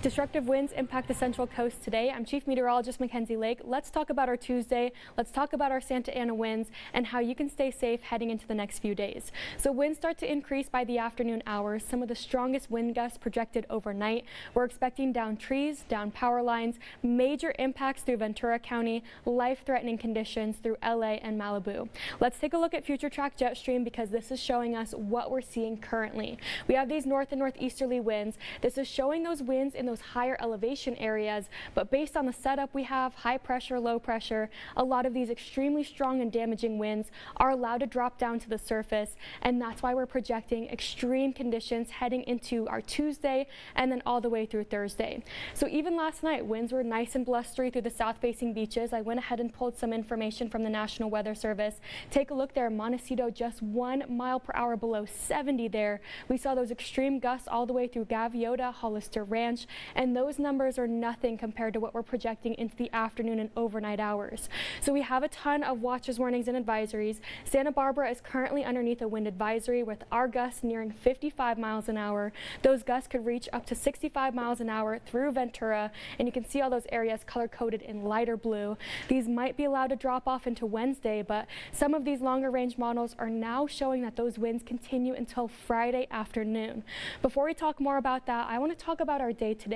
Destructive winds impact the Central Coast today. I'm Chief Meteorologist Mackenzie Lake. Let's talk about our Tuesday. Let's talk about our Santa Ana winds and how you can stay safe heading into the next few days. So winds start to increase by the afternoon hours. Some of the strongest wind gusts projected overnight. We're expecting down trees, down power lines, major impacts through Ventura County, life-threatening conditions through LA and Malibu. Let's take a look at future track jet stream because this is showing us what we're seeing currently. We have these north and northeasterly winds. This is showing those winds in those higher elevation areas, but based on the setup we have, high pressure, low pressure, a lot of these extremely strong and damaging winds are allowed to drop down to the surface, and that's why we're projecting extreme conditions heading into our Tuesday and then all the way through Thursday. So even last night, winds were nice and blustery through the south-facing beaches. I went ahead and pulled some information from the National Weather Service. Take a look there, Montecito just 1 mile per hour below 70 there. We saw those extreme gusts all the way through Gaviota, Hollister Ranch, and those numbers are nothing compared to what we're projecting into the afternoon and overnight hours. So we have a ton of watches, warnings, and advisories. Santa Barbara is currently underneath a wind advisory with our gusts nearing 55 miles an hour. Those gusts could reach up to 65 miles an hour through Ventura, and you can see all those areas color-coded in lighter blue. These might be allowed to drop off into Wednesday, but some of these longer range models are now showing that those winds continue until Friday afternoon. Before we talk more about that, I want to talk about our day today.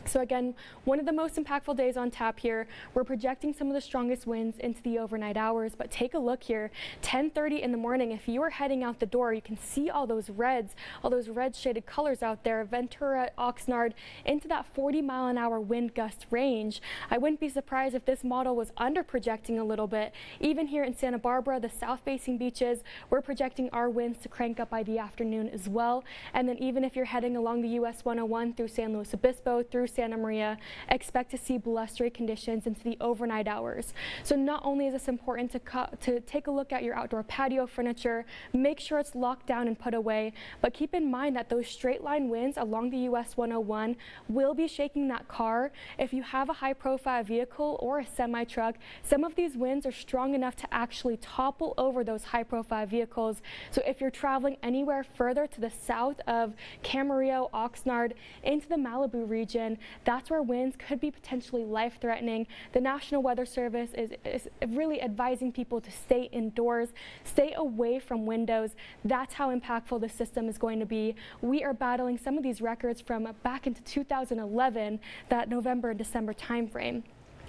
So again, one of the most impactful days on tap here. We're projecting some of the strongest winds into the overnight hours, but take a look here, 10:30 in the morning. If you are heading out the door, you can see all those red shaded colors out there, Ventura, Oxnard, into that 40-mile-an-hour wind gust range. I wouldn't be surprised if this model was under projecting a little bit. Even here in Santa Barbara, the south-facing beaches, we're projecting our winds to crank up by the afternoon as well. And then even if you're heading along the US 101 through San Luis Obispo, through Santa Maria, expect to see blustery conditions into the overnight hours. So not only is this important to take a look at your outdoor patio furniture, make sure it's locked down and put away, but keep in mind that those straight line winds along the US 101 will be shaking that car. If you have a high profile vehicle or a semi truck, some of these winds are strong enough to actually topple over those high profile vehicles. So if you're traveling anywhere further to the south of Camarillo, Oxnard, into the Malibu region, that's where winds could be potentially life-threatening. The National Weather Service is really advising people to stay indoors, stay away from windows. That's how impactful the system is going to be. We are battling some of these records from back into 2011, that November and December timeframe.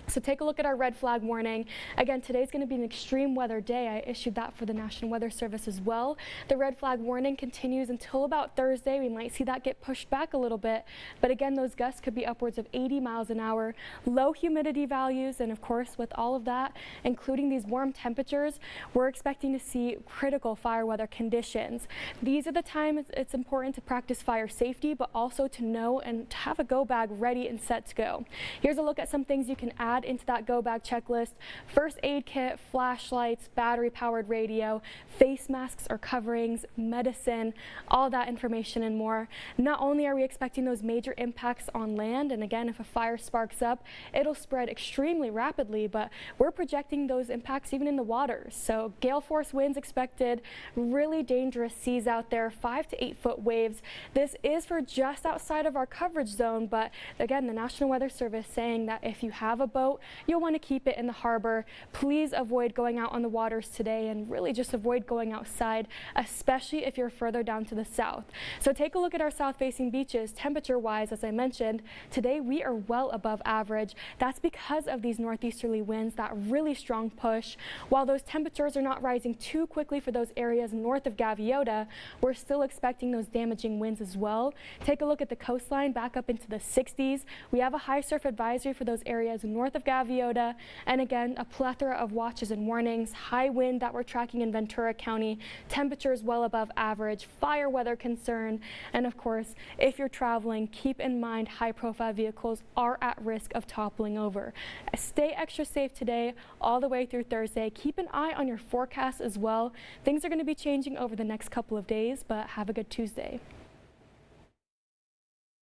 So take a look at our red flag warning. Again, today's going to be an extreme weather day. I issued that for the National Weather Service as well. The red flag warning continues until about Thursday. We might see that get pushed back a little bit. But again, those gusts could be upwards of 80 miles an hour. Low humidity values, and of course, with all of that, including these warm temperatures, we're expecting to see critical fire weather conditions. These are the times it's important to practice fire safety, but also to know and to have a go bag ready and set to go. Here's a look at some things you can add into that go bag checklist: first aid kit, flashlights, battery powered radio, face masks or coverings, medicine, all that information and more. Not only are we expecting those major impacts on land, and again, if a fire sparks up, it'll spread extremely rapidly, but we're projecting those impacts even in the waters. So gale force winds expected, really dangerous seas out there, 5 to 8 foot waves. This is for just outside of our coverage zone, but again, the National Weather Service saying that if you have a boat, you'll want to keep it in the harbor. Please avoid going out on the waters today, and really just avoid going outside, especially if you're further down to the south. So take a look at our south-facing beaches. Temperature-wise, as I mentioned, today we are well above average. That's because of these northeasterly winds, that really strong push. While those temperatures are not rising too quickly for those areas north of Gaviota, we're still expecting those damaging winds as well. Take a look at the coastline back up into the 60s. We have a high surf advisory for those areas north of Gaviota, and again, a plethora of watches and warnings. High wind that we're tracking in Ventura County, temperatures well above average, fire weather concern, and of course, if you're traveling, keep in mind high profile vehicles are at risk of toppling over. Stay extra safe today all the way through Thursday. Keep an eye on your forecast as well. Things are going to be changing over the next couple of days, but have a good Tuesday.